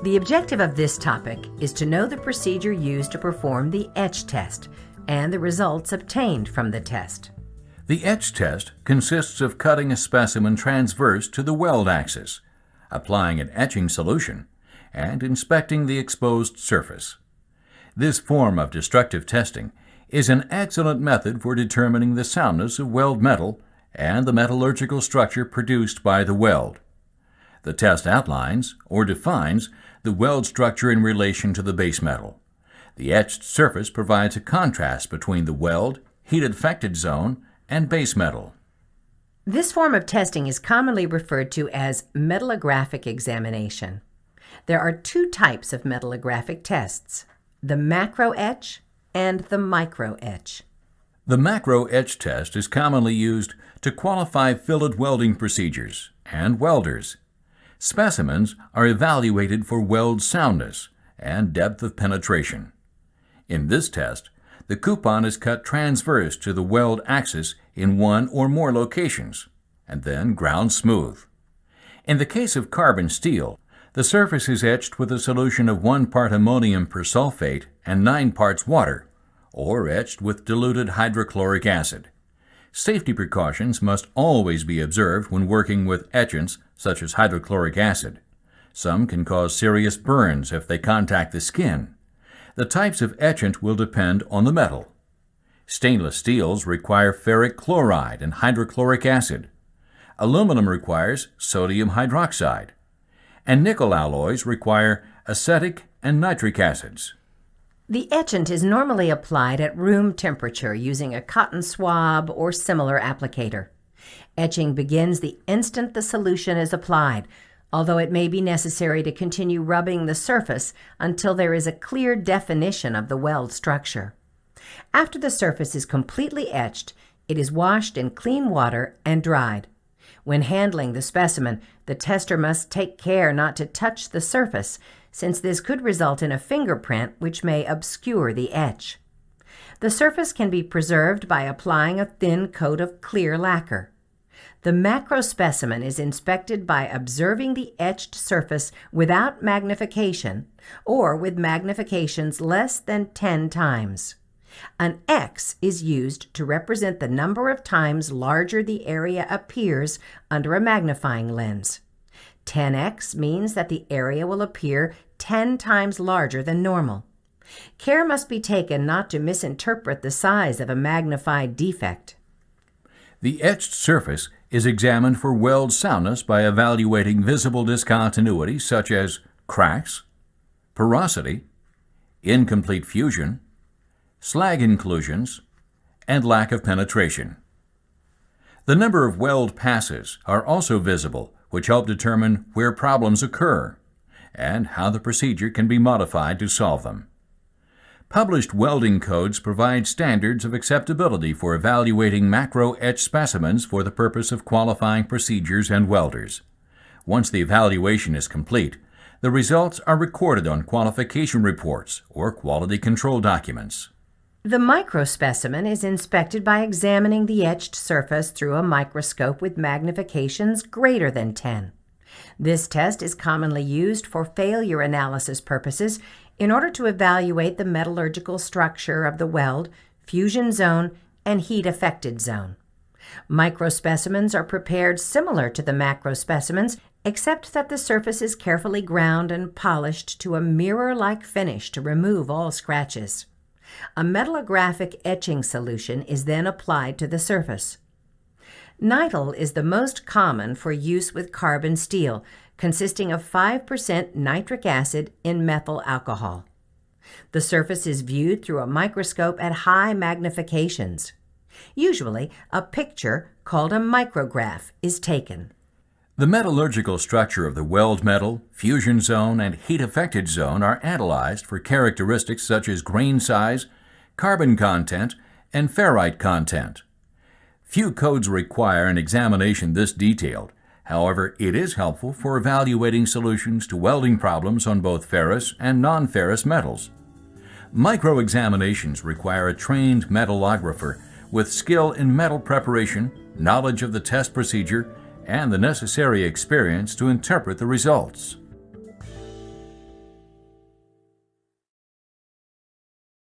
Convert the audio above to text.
The objective of this topic is to know the procedure used to perform the etch test and the results obtained from the test. The etch test consists of cutting a specimen transverse to the weld axis, applying an etching solution, and inspecting the exposed surface. This form of destructive testing is an excellent method for determining the soundness of weld metal and the metallurgical structure produced by the weld. The test outlines or defines the weld structure in relation to the base metal. The etched surface provides a contrast between the weld, heat-affected zone, and base metal. This form of testing is commonly referred to as metallographic examination. There are two types of metallographic tests, the macro etch and the micro etch. The macro etch test is commonly used to qualify fillet welding procedures and welders. Specimens are evaluated for weld soundness and depth of penetration. In this test, the coupon is cut transverse to the weld axis in one or more locations, and then ground smooth. In the case of carbon steel, the surface is etched with a solution of 1 part ammonium persulfate and 9 parts water, or etched with diluted hydrochloric acid. Safety precautions must always be observed when working with etchants such as hydrochloric acid. Some can cause serious burns if they contact the skin. The types of etchant will depend on the metal. Stainless steels require ferric chloride and hydrochloric acid. Aluminum requires sodium hydroxide. And nickel alloys require acetic and nitric acids. The etchant is normally applied at room temperature using a cotton swab or similar applicator. Etching begins the instant the solution is applied, although it may be necessary to continue rubbing the surface until there is a clear definition of the weld structure. After the surface is completely etched, it is washed in clean water and dried. When handling the specimen, the tester must take care not to touch the surface, since this could result in a fingerprint which may obscure the etch. The surface can be preserved by applying a thin coat of clear lacquer. The macro specimen is inspected by observing the etched surface without magnification or with magnifications less than 10 times. An X is used to represent the number of times larger the area appears under a magnifying lens. 10x means that the area will appear 10 times larger than normal. Care must be taken not to misinterpret the size of a magnified defect. The etched surface is examined for weld soundness by evaluating visible discontinuities such as cracks, porosity, incomplete fusion, slag inclusions, and lack of penetration. The number of weld passes are also visible, which help determine where problems occur and how the procedure can be modified to solve them. Published welding codes provide standards of acceptability for evaluating macro etch specimens for the purpose of qualifying procedures and welders. Once the evaluation is complete, the results are recorded on qualification reports or quality control documents. The microspecimen is inspected by examining the etched surface through a microscope with magnifications greater than 10. This test is commonly used for failure analysis purposes in order to evaluate the metallurgical structure of the weld, fusion zone, and heat-affected zone. Microspecimens are prepared similar to the macrospecimens, except that the surface is carefully ground and polished to a mirror-like finish to remove all scratches. A metallographic etching solution is then applied to the surface. Nitrile is the most common for use with carbon steel, consisting of 5% nitric acid in methyl alcohol. The surface is viewed through a microscope at high magnifications. Usually, a picture, called a micrograph, is taken. The metallurgical structure of the weld metal, fusion zone, and heat-affected zone are analyzed for characteristics such as grain size, carbon content, and ferrite content. Few codes require an examination this detailed. However, it is helpful for evaluating solutions to welding problems on both ferrous and non-ferrous metals. Micro-examinations require a trained metallographer with skill in metal preparation, knowledge of the test procedure, and the necessary experience to interpret the results.